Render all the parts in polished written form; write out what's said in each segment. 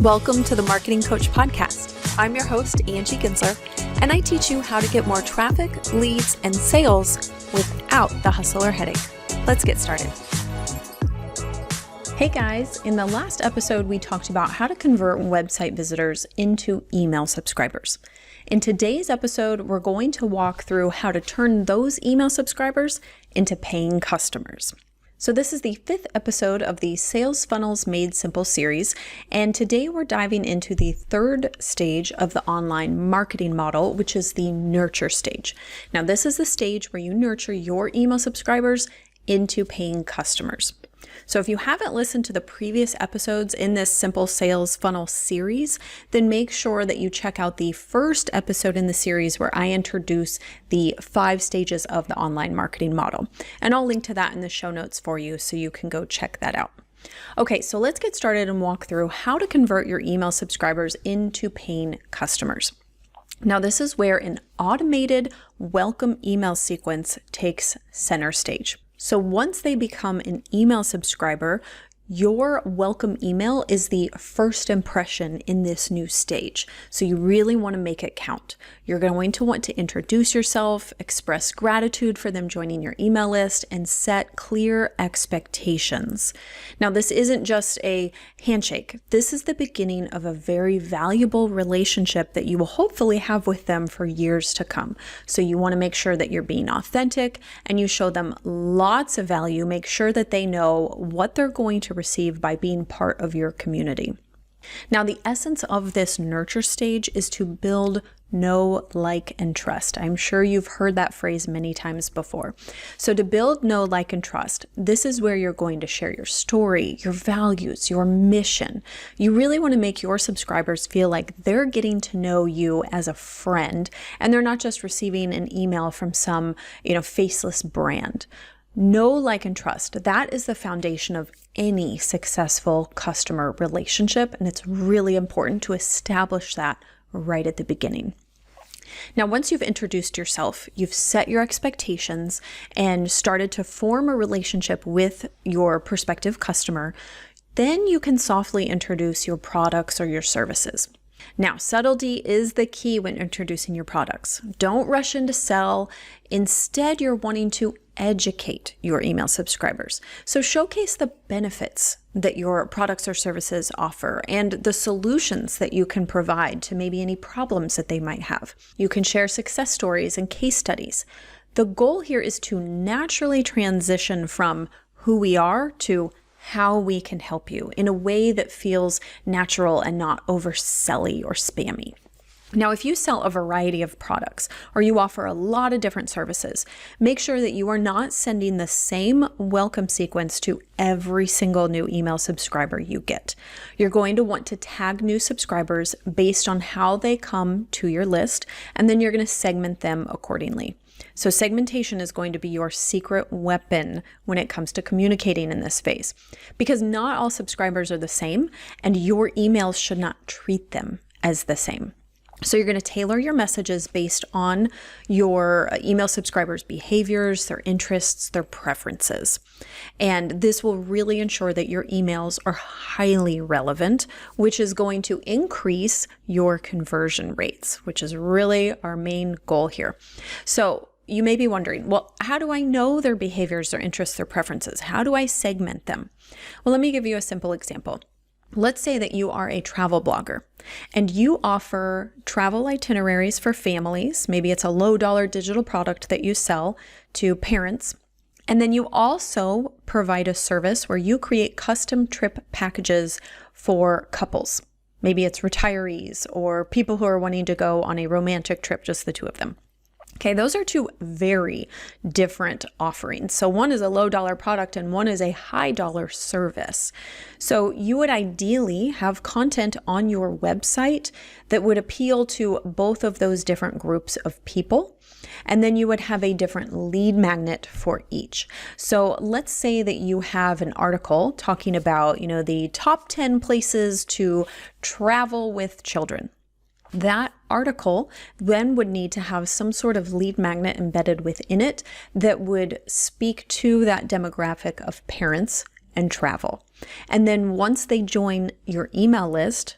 Welcome to the Marketing Coach Podcast. I'm your host, Angie Gensler, and I teach you how to get more traffic, leads, and sales without the hustle or headache. Let's get started. Hey guys, in the last episode, we talked about how to convert website visitors into email subscribers. In today's episode, we're going to walk through how to turn those email subscribers into paying customers. So this is the 5th episode of the Sales Funnels Made Simple series, and today we're diving into the 3rd stage of the online marketing model, which is the nurture stage. Now, this is the stage where you nurture your email subscribers into paying customers. So if you haven't listened to the previous episodes in this Simple Sales Funnel series, then make sure that you check out the first episode in the series where I introduce the 5 stages of the online marketing model. And I'll link to that in the show notes for you so you can go check that out. Okay, so let's get started and walk through how to convert your email subscribers into paying customers. Now, this is where an automated welcome email sequence takes center stage. So once they become an email subscriber, your welcome email is the first impression in this new stage. So you really want to make it count. You're going to want to introduce yourself, express gratitude for them joining your email list, and set clear expectations. Now, this isn't just a handshake. This is the beginning of a very valuable relationship that you will hopefully have with them for years to come. So you want to make sure that you're being authentic and you show them lots of value. Make sure that they know what they're going to receive by being part of your community. Now, the essence of this nurture stage is to build, know, like, and trust. I'm sure you've heard that phrase many times before. So to build, know, like, and trust, this is where you're going to share your story, your values, your mission. You really want to make your subscribers feel like they're getting to know you as a friend, and they're not just receiving an email from some, faceless brand. Know, like, and trust. That is the foundation of any successful customer relationship, and it's really important to establish that right at the beginning. Now, once you've introduced yourself, you've set your expectations and started to form a relationship with your prospective customer, then you can softly introduce your products or your services. Now, subtlety is the key when introducing your products. Don't rush in to sell. Instead, you're wanting to educate your email subscribers. So showcase the benefits that your products or services offer and the solutions that you can provide to maybe any problems that they might have. You can share success stories and case studies. The goal here is to naturally transition from who we are to how we can help you in a way that feels natural and not overselly or spammy. Now, if you sell a variety of products or you offer a lot of different services, make sure that you are not sending the same welcome sequence to every single new email subscriber you get. You're going to want to tag new subscribers based on how they come to your list, and then you're going to segment them accordingly. So segmentation is going to be your secret weapon when it comes to communicating in this phase, because not all subscribers are the same, and your emails should not treat them as the same. So you're going to tailor your messages based on your email subscribers' behaviors, their interests, their preferences. And this will really ensure that your emails are highly relevant, which is going to increase your conversion rates, which is really our main goal here. So you may be wondering, well, how do I know their behaviors, their interests, their preferences? How do I segment them? Well, let me give you a simple example. Let's say that you are a travel blogger and you offer travel itineraries for families. Maybe it's a low-dollar digital product that you sell to parents. And then you also provide a service where you create custom trip packages for couples. Maybe it's retirees or people who are wanting to go on a romantic trip, just the two of them. Okay, those are 2 very different offerings. So one is a low-dollar product and one is a high-dollar service. So you would ideally have content on your website that would appeal to both of those different groups of people. And then you would have a different lead magnet for each. So let's say that you have an article talking about, the top 10 places to travel with children. That article then would need to have some sort of lead magnet embedded within it that would speak to that demographic of parents and travel. And then once they join your email list,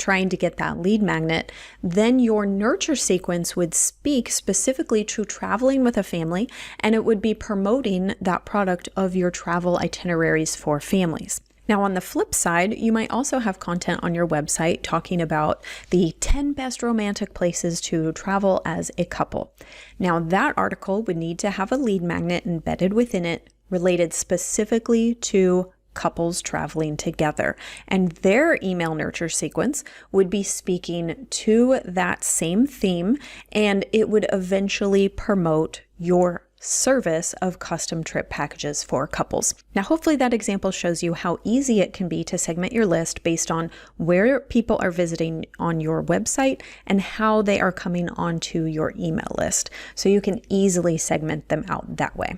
trying to get that lead magnet, then your nurture sequence would speak specifically to traveling with a family, and it would be promoting that product of your travel itineraries for families. Now, on the flip side, you might also have content on your website talking about the 10 best romantic places to travel as a couple. Now, that article would need to have a lead magnet embedded within it related specifically to couples traveling together. And their email nurture sequence would be speaking to that same theme, and it would eventually promote your service of custom trip packages for couples. Now, hopefully that example shows you how easy it can be to segment your list based on where people are visiting on your website and how they are coming onto your email list. So you can easily segment them out that way.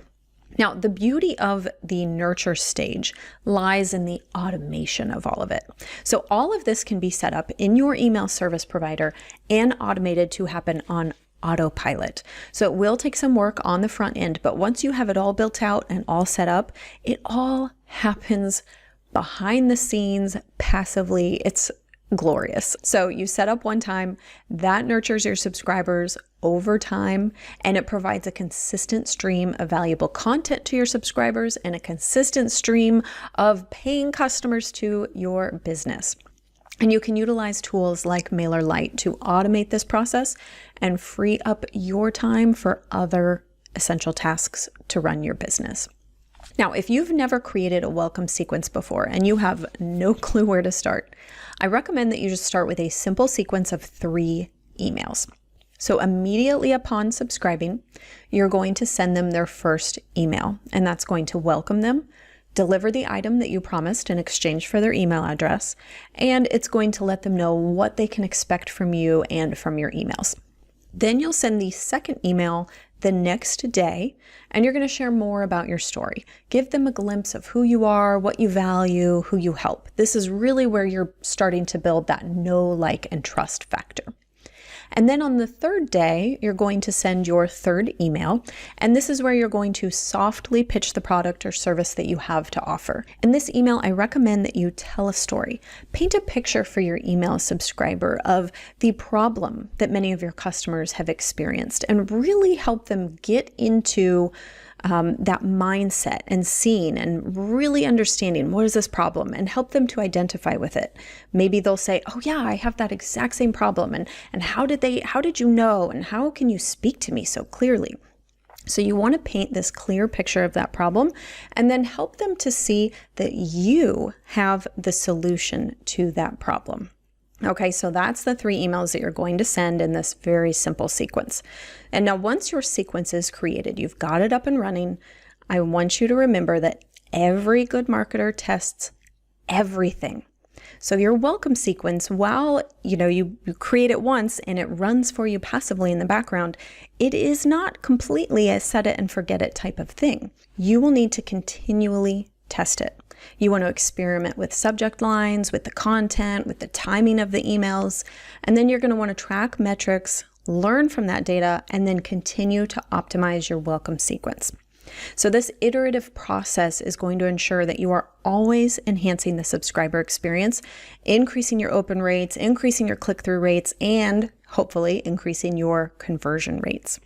Now, the beauty of the nurture stage lies in the automation of all of it. So all of this can be set up in your email service provider and automated to happen on autopilot. So it will take some work on the front end, but once you have it all built out and all set up, it all happens behind the scenes passively. It's glorious. So you set up one time, that nurtures your subscribers over time, and it provides a consistent stream of valuable content to your subscribers and a consistent stream of paying customers to your business. And you can utilize tools like MailerLite to automate this process and free up your time for other essential tasks to run your business. Now, if you've never created a welcome sequence before and you have no clue where to start, I recommend that you just start with a simple sequence of 3 emails. So immediately upon subscribing, you're going to send them their first email, and that's going to welcome them, deliver the item that you promised in exchange for their email address, and it's going to let them know what they can expect from you and from your emails. Then you'll send the second email the next day, and you're going to share more about your story. Give them a glimpse of who you are, what you value, who you help. This is really where you're starting to build that know, like, and trust factor. And then on the third day, you're going to send your third email. And this is where you're going to softly pitch the product or service that you have to offer. In this email, I recommend that you tell a story. Paint a picture for your email subscriber of the problem that many of your customers have experienced and really help them get into that mindset and seeing and really understanding what is this problem and help them to identify with it. Maybe they'll say, oh yeah, I have that exact same problem. And how did you know? And how can you speak to me so clearly? So you want to paint this clear picture of that problem and then help them to see that you have the solution to that problem. Okay, so that's the 3 emails that you're going to send in this very simple sequence. And now once your sequence is created, you've got it up and running, I want you to remember that every good marketer tests everything. So your welcome sequence, while you create it once and it runs for you passively in the background, it is not completely a set it and forget it type of thing. You will need to continually test it. You want to experiment with subject lines, with the content, with the timing of the emails, and then you're going to want to track metrics, learn from that data, and then continue to optimize your welcome sequence. So this iterative process is going to ensure that you are always enhancing the subscriber experience, increasing your open rates, increasing your click-through rates, and hopefully increasing your conversion rates.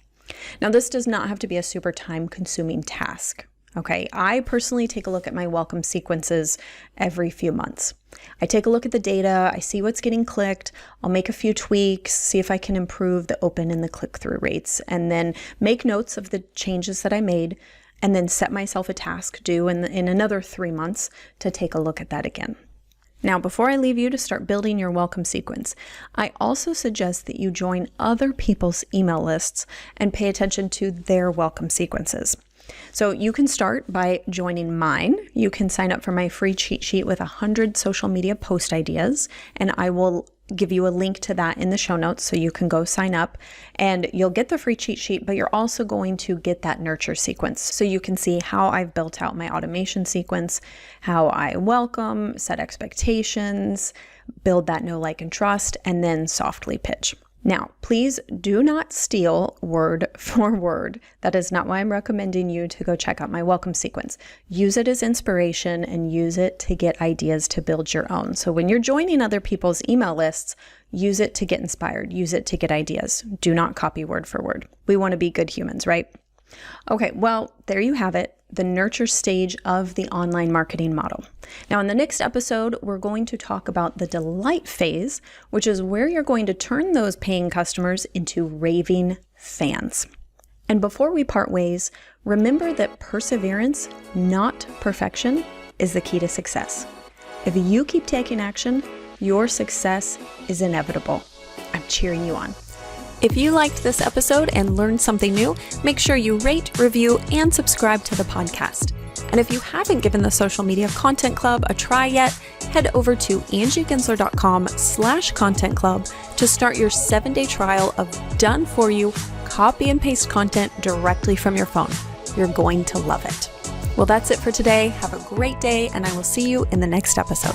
Now, this does not have to be a super time-consuming task. Okay, I personally take a look at my welcome sequences every few months. I take a look at the data, I see what's getting clicked, I'll make a few tweaks, see if I can improve the open and the click-through rates, and then make notes of the changes that I made, and then set myself a task due in another 3 months to take a look at that again. Now, before I leave you to start building your welcome sequence, I also suggest that you join other people's email lists and pay attention to their welcome sequences. So you can start by joining mine. You can sign up for my free cheat sheet with 100 social media post ideas, and I will give you a link to that in the show notes so you can go sign up and you'll get the free cheat sheet, but you're also going to get that nurture sequence so you can see how I've built out my automation sequence, how I welcome, set expectations, build that know, like, and trust, and then softly pitch. Now, please do not steal word for word. That is not why I'm recommending you to go check out my welcome sequence. Use it as inspiration and use it to get ideas to build your own. So when you're joining other people's email lists, use it to get inspired. Use it to get ideas. Do not copy word for word. We want to be good humans, right? Okay, well, there you have it, the nurture stage of the online marketing model. Now, in the next episode, we're going to talk about the delight phase, which is where you're going to turn those paying customers into raving fans. And before we part ways, remember that perseverance, not perfection, is the key to success. If you keep taking action, your success is inevitable. I'm cheering you on. If you liked this episode and learned something new, make sure you rate, review, and subscribe to the podcast. And if you haven't given the Social Media Content Club a try yet, head over to angiegensler.com/content club to start your 7-day trial of done-for-you copy and paste content directly from your phone. You're going to love it. Well, that's it for today. Have a great day, and I will see you in the next episode.